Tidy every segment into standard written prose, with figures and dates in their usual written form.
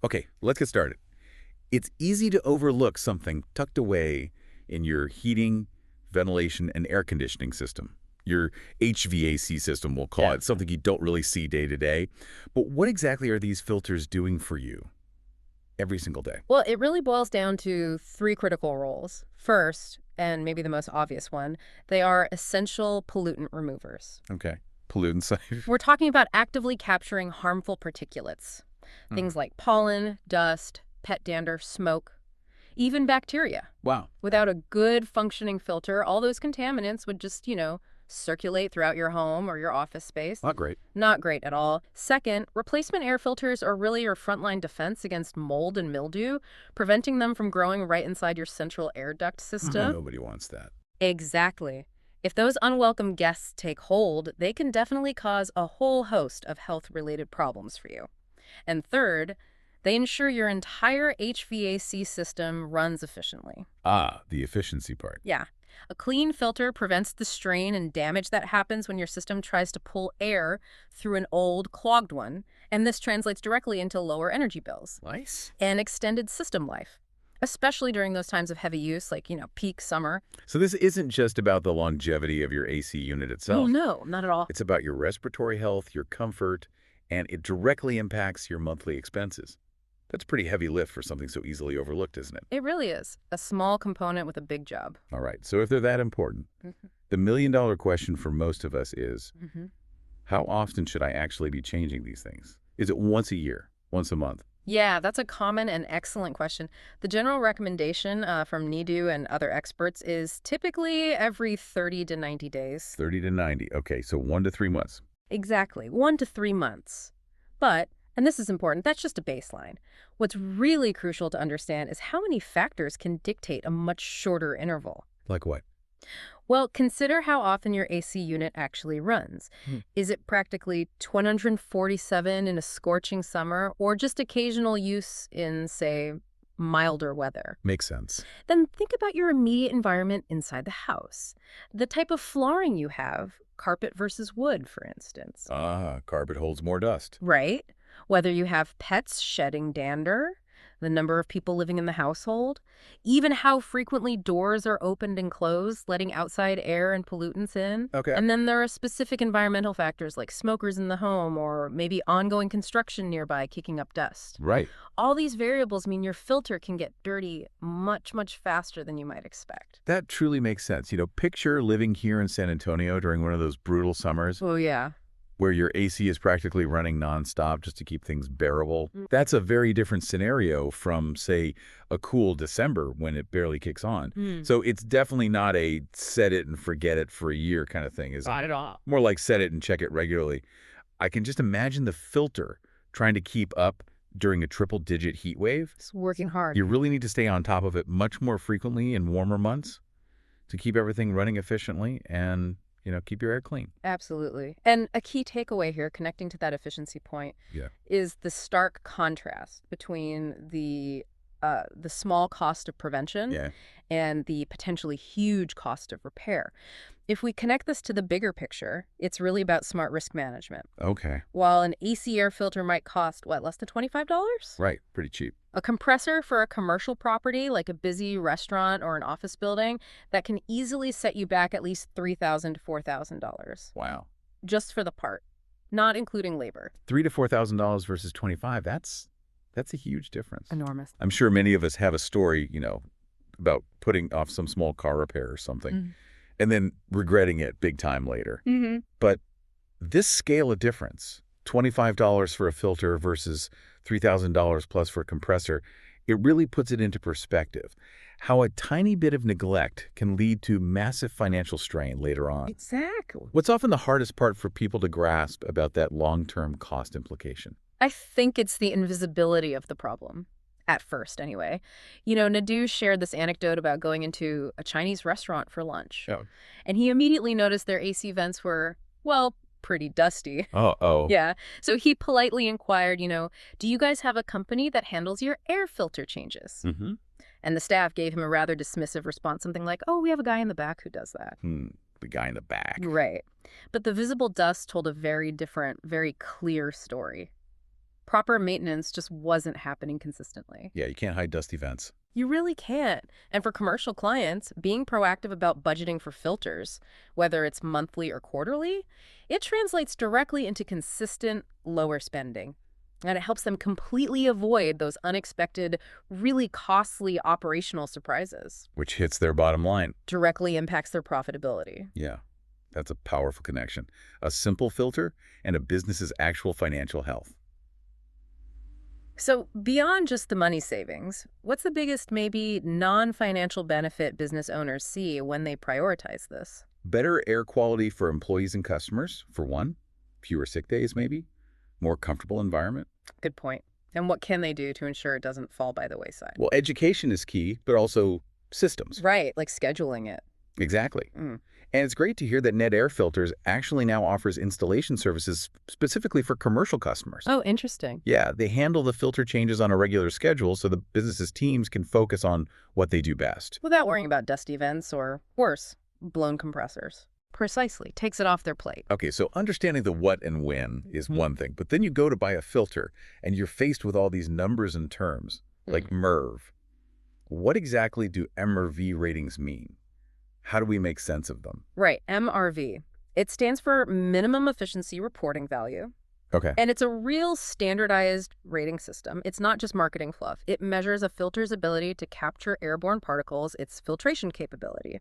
Okay, let's get started. It's easy to overlook something tucked away in your heating, ventilation, and air conditioning system. Your HVAC system, we'll call Yeah. it, something you don't really see day to day. But what exactly are these filters doing for you every single day? Well, it really boils down to three critical roles. First, and maybe the most obvious one, they are essential pollutant removers. Okay. Pollutants. We're talking about actively capturing harmful particulates. Hmm. Things like pollen, dust, pet dander, smoke, even bacteria. Wow. Without a good functioning filter, all those contaminants would just, circulate throughout your home or your office space. Not great. Not great at all. Second, replacement air filters are really your frontline defense against mold and mildew, preventing them from growing right inside your central air duct system. Nobody wants that. Exactly. If those unwelcome guests take hold, they can definitely cause a whole host of health-related problems for you. And third, they ensure your entire HVAC system runs efficiently. Ah, the efficiency part. Yeah. A clean filter prevents the strain and damage that happens when your system tries to pull air through an old, clogged one, and this translates directly into lower energy bills Nice. and extended system life, especially during those times of heavy use, like, peak summer. So this isn't just about the longevity of your AC unit Oh, itself. no, not at all. It's about your respiratory health, your comfort, and it directly impacts your monthly expenses. That's a pretty heavy lift for something so easily overlooked, isn't it? It really is. A small component with a big job. All right, so if they're that important, Mhm. the million-dollar question for most of us is, Mhm. how often should I actually be changing these things? Is it once a year, once a month? Yeah, that's a common and excellent question. The general recommendation from NEDU and other experts is typically every 30 to 90 days. 30 to 90. Okay, so 1 to 3 months. Exactly, 1 to 3 months. But, and this is important, that's just a baseline. What's really crucial to understand is how many factors can dictate a much shorter interval. Like what? Well, consider how often your AC unit actually runs. Hmm. Is it practically 147 in a scorching summer, or just occasional use in, say, milder weather? Makes sense. Then think about your immediate environment inside the house. The type of flooring you have, carpet versus wood, for instance. Ah, carpet holds more dust. Right? Whether you have pets shedding dander, the number of people living in the household, even how frequently doors are opened and closed, letting outside air and pollutants in. Okay. And then there are specific environmental factors like smokers in the home or maybe ongoing construction nearby kicking up dust. Right. All these variables mean your filter can get dirty much, much faster than you might expect. That truly makes sense. Picture living here in San Antonio during one of those brutal summers Oh, yeah. where your AC is practically running nonstop just to keep things bearable. Mm. That's a very different scenario from, say, a cool December when it barely kicks on. So it's definitely not a set it and forget it for a year kind of thing. It's Not at all. more like set it and check it regularly. I can just imagine the filter trying to keep up during a triple-digit heat wave. It's working hard. You really need to stay on top of it much more frequently in warmer months to keep everything running efficiently and keep your air clean. Absolutely. And a key takeaway here, connecting to that efficiency point, Yeah. is the stark contrast between the small cost of prevention Yeah. and the potentially huge cost of repair. If we connect this to the bigger picture, it's really about smart risk management. Okay. While an AC air filter might cost, less than $25? Right. Pretty cheap. A compressor for a commercial property like a busy restaurant or an office building, that can easily set you back at least $3,000 to $4,000 Wow. just for the part, not including labor. $3,000 to $4,000 versus 25. That's a huge difference. Enormous. I'm sure many of us have a story, about putting off some small car repair or something and then regretting it big time later. Mm-hmm. But this scale of difference, $25 for a filter versus $3,000 plus for a compressor, it really puts it into perspective. How a tiny bit of neglect can lead to massive financial strain later on. Exactly. What's often the hardest part for people to grasp about that long-term cost implication? I think it's the invisibility of the problem. At first, anyway. Nadu shared this anecdote about going into a Chinese restaurant for lunch. Oh. And he immediately noticed their AC vents were, pretty dusty. Uh-oh. Yeah. So he politely inquired, do you guys have a company that handles your air filter changes? Mm-hmm. And the staff gave him a rather dismissive response, something like, oh, we have a guy in the back who does that. The guy in the back. Right. But the visible dust told a very different, very clear story. Proper maintenance just wasn't happening consistently. Yeah, you can't hide dusty vents. You really can't. And for commercial clients, being proactive about budgeting for filters, whether it's monthly or quarterly, it translates directly into consistent, lower spending. And it helps them completely avoid those unexpected, really costly operational surprises. Which hits their bottom line. Directly impacts their profitability. Yeah, that's a powerful connection. A simple filter and a business's actual financial health. So beyond just the money savings, what's the biggest maybe non-financial benefit business owners see when they prioritize this? Better air quality for employees and customers, for one. Fewer sick days, maybe. More comfortable environment. Good point. And what can they do to ensure it doesn't fall by the wayside? Well, education is key, but also systems. Right, like scheduling it. Exactly. And it's great to hear that Ned Air Filters actually now offers installation services specifically for commercial customers. Oh, interesting. Yeah, they handle the filter changes on a regular schedule so the business's teams can focus on what they do best. Without worrying about dusty vents or, worse, blown compressors. Precisely. Takes it off their plate. Okay, so understanding the what and when is one thing, but then you go to buy a filter and you're faced with all these numbers and terms, like MERV. What exactly do MRV ratings mean? How do we make sense of them? Right, MRV. It stands for Minimum Efficiency Reporting Value. Okay. And it's a real standardized rating system. It's not just marketing fluff. It measures a filter's ability to capture airborne particles, its filtration capability.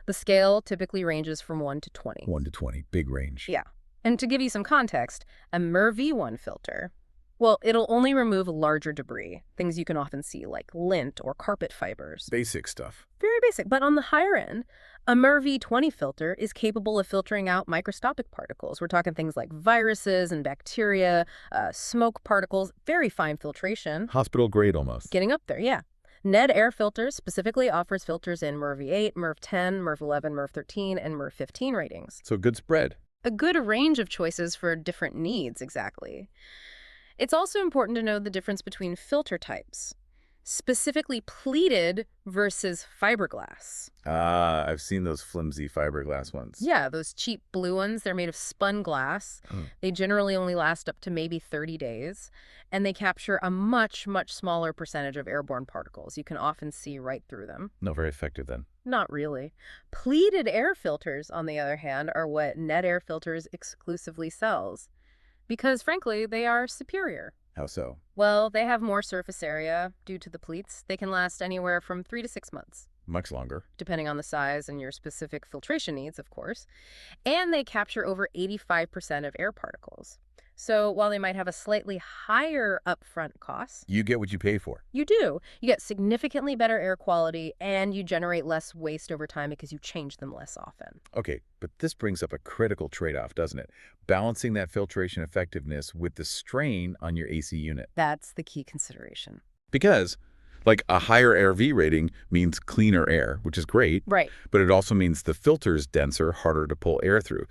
The scale typically ranges from 1 to 20. 1 to 20, big range. Yeah. And to give you some context, a MERV1 filter, well, it'll only remove larger debris, things you can often see like lint or carpet fibers. Basic stuff. Very basic. But on the higher end, a MERV20 filter is capable of filtering out microscopic particles. We're talking things like viruses and bacteria, smoke particles, very fine filtration. Hospital grade almost. Getting up there, yeah. Ned Air Filters specifically offers filters in MERV8, MERV10, MERV11, MERV13, and MERV15 ratings. So good spread. A good range of choices for different needs, exactly. It's also important to know the difference between filter types, specifically pleated versus fiberglass. Ah, I've seen those flimsy fiberglass ones. Yeah, those cheap blue ones, they're made of spun glass. They generally only last up to maybe 30 days, and they capture a much, much smaller percentage of airborne particles. You can often see right through them. Not very effective then. Not really. Pleated air filters, on the other hand, are what Ned Air Filters exclusively sells. Because, frankly, they are superior. How so? Well, they have more surface area due to the pleats. They can last anywhere from 3 to 6 months. Much longer. Depending on the size and your specific filtration needs, of course. And they capture over 85% of air particles. So while they might have a slightly higher upfront cost, You get what you pay for. you do. You get significantly better air quality, and you generate less waste over time because you change them less often. Okay, but this brings up a critical trade-off, doesn't it? Balancing that filtration effectiveness with the strain on your AC unit. That's the key consideration. Because, like, a higher RV rating means cleaner air, which is great, Right. but it also means the filter's denser, harder to pull air through.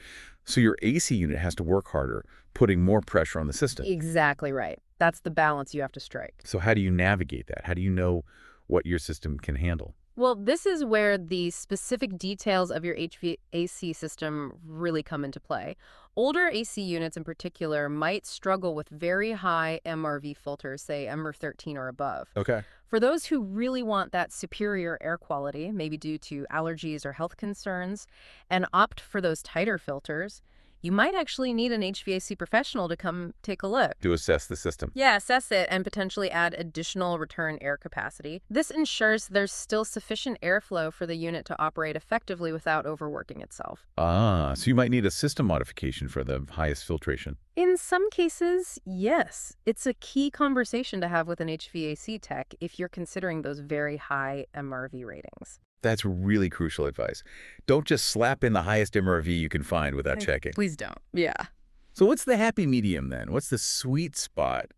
So your AC unit has to work harder, putting more pressure on the system. Exactly right. That's the balance you have to strike. So how do you navigate that? How do you know what your system can handle? Well, this is where the specific details of your HVAC system really come into play. Older AC units in particular might struggle with very high MRV filters, say MR13 or above. Okay. For those who really want that superior air quality, maybe due to allergies or health concerns, and opt for those tighter filters, you might actually need an HVAC professional to come take a look. To assess the system. Yeah, assess it and potentially add additional return air capacity. This ensures there's still sufficient airflow for the unit to operate effectively without overworking itself. Ah, so you might need a system modification for the highest filtration. In some cases, yes. It's a key conversation to have with an HVAC tech if you're considering those very high MRV ratings. That's really crucial advice. Don't just slap in the highest MRV you can find without checking. Please don't. Yeah. So what's the happy medium then? What's the sweet spot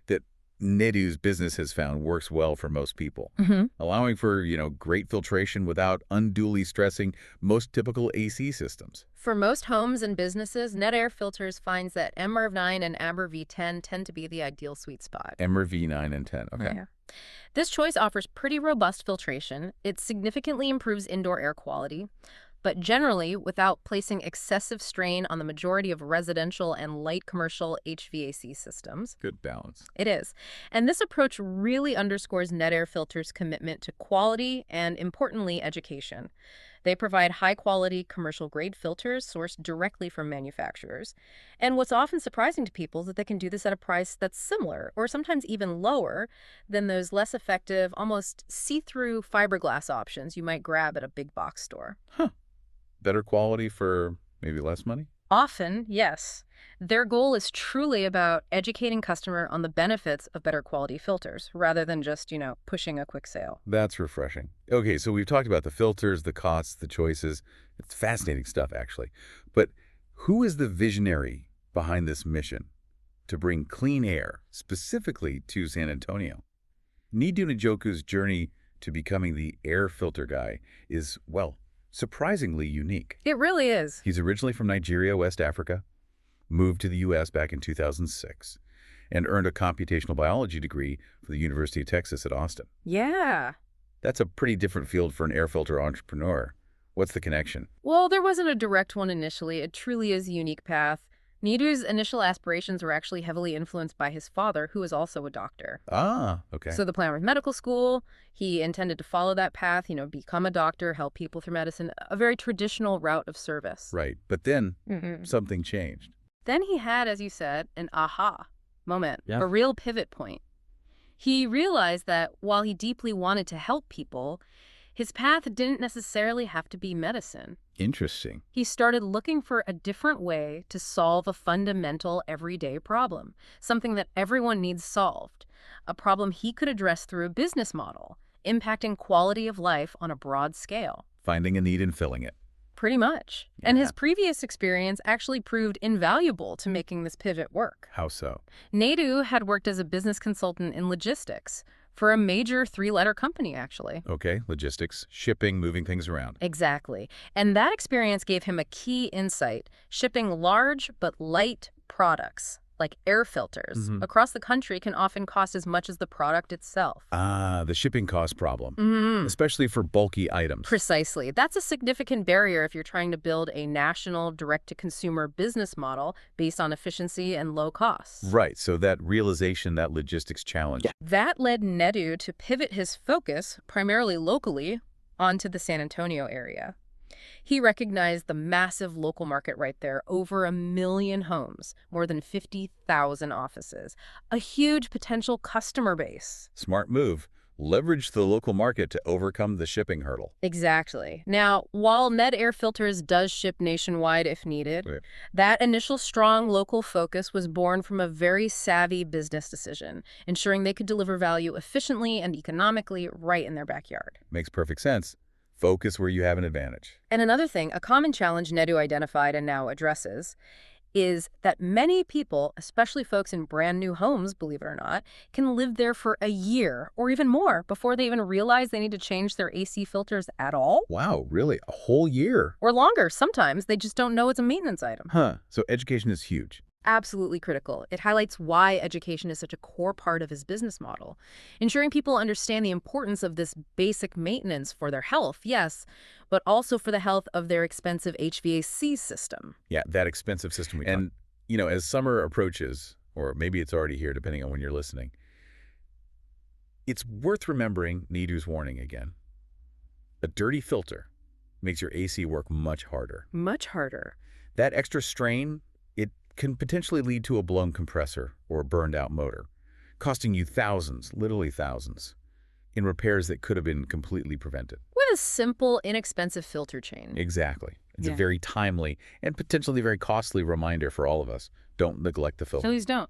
that Nedu's business has found works well for most people? Allowing for, great filtration without unduly stressing most typical AC systems. For most homes and businesses, Ned Air Filters finds that MRV9 and AmberV10 tend to be the ideal sweet spot. MRV 9 and 10. Okay. Yeah. This choice offers pretty robust filtration. It significantly improves indoor air quality. but generally without placing excessive strain on the majority of residential and light commercial HVAC systems. Good balance. It is. And this approach really underscores Ned Air Filters' commitment to quality and, importantly, education. They provide high-quality, commercial-grade filters sourced directly from manufacturers. And what's often surprising to people is that they can do this at a price that's similar, or sometimes even lower, than those less effective, almost see-through fiberglass options you might grab at a big box store. Huh. Better quality for maybe less money? Often, yes. Their goal is truly about educating customer on the benefits of better quality filters, rather than just, pushing a quick sale. That's refreshing. Okay, so we've talked about the filters, the costs, the choices. It's fascinating stuff, actually. But who is the visionary behind this mission to bring clean air, specifically to San Antonio? Nidu Njoku's journey to becoming the air filter guy is, well, surprisingly unique. It really is. He's originally from Nigeria, West Africa, moved to the U.S. back in 2006, and earned a computational biology degree from the University of Texas at Austin. Yeah. That's a pretty different field for an air filter entrepreneur. What's the connection? Well, there wasn't a direct one initially. It truly is a unique path. Nidu's initial aspirations were actually heavily influenced by his father, who was also a doctor. Ah, okay. So the plan was medical school. He intended to follow that path, become a doctor, help people through medicine, a very traditional route of service. Right. But then something changed. Then he had, as you said, an aha moment, Yeah. a real pivot point. He realized that while he deeply wanted to help people, his path didn't necessarily have to be medicine. Interesting. He started looking for a different way to solve a fundamental everyday problem, something that everyone needs solved, a problem he could address through a business model, impacting quality of life on a broad scale. Finding a need and filling it. Pretty much. And Yeah. his previous experience actually proved invaluable to making this pivot work. How so? Nadu had worked as a business consultant in logistics for a major 3-letter company, actually. Okay, logistics, shipping, moving things around. Exactly. And that experience gave him a key insight. Shipping large but light products, like air filters, across the country can often cost as much as the product itself. Ah, the shipping cost problem, especially for bulky items. Precisely. That's a significant barrier if you're trying to build a national direct-to-consumer business model based on efficiency and low costs. Right, so that realization, that logistics challenge. That led Ned to pivot his focus, primarily locally, onto the San Antonio area. He recognized the massive local market right there, over 1 million homes, more than 50,000 offices, a huge potential customer base. Smart move. Leverage the local market to overcome the shipping hurdle. Exactly. Now, while Ned Air Filters does ship nationwide if needed, that initial strong local focus was born from a very savvy business decision, ensuring they could deliver value efficiently and economically right in their backyard. Makes perfect sense. Focus where you have an advantage. And another thing, a common challenge Ned identified and now addresses, is that many people, especially folks in brand new homes, believe it or not, can live there for a year or even more before they even realize they need to change their AC filters at all. Wow, really? A whole year? Or longer. Sometimes they just don't know it's a maintenance item. Huh. So education is huge. Absolutely critical. It highlights why education is such a core part of his business model. Ensuring people understand the importance of this basic maintenance for their health, yes, but also for the health of their expensive HVAC system. Yeah, that expensive system. And, as summer approaches, or maybe it's already here, depending on when you're listening, it's worth remembering Nidu's warning again. A dirty filter makes your AC work much harder. Much harder. That extra strain, it can potentially lead to a blown compressor or a burned-out motor, costing you thousands, literally thousands, in repairs that could have been completely prevented. With a simple, inexpensive filter change. Exactly. It's a very timely and potentially very costly reminder for all of us. Don't neglect the filter. Please don't.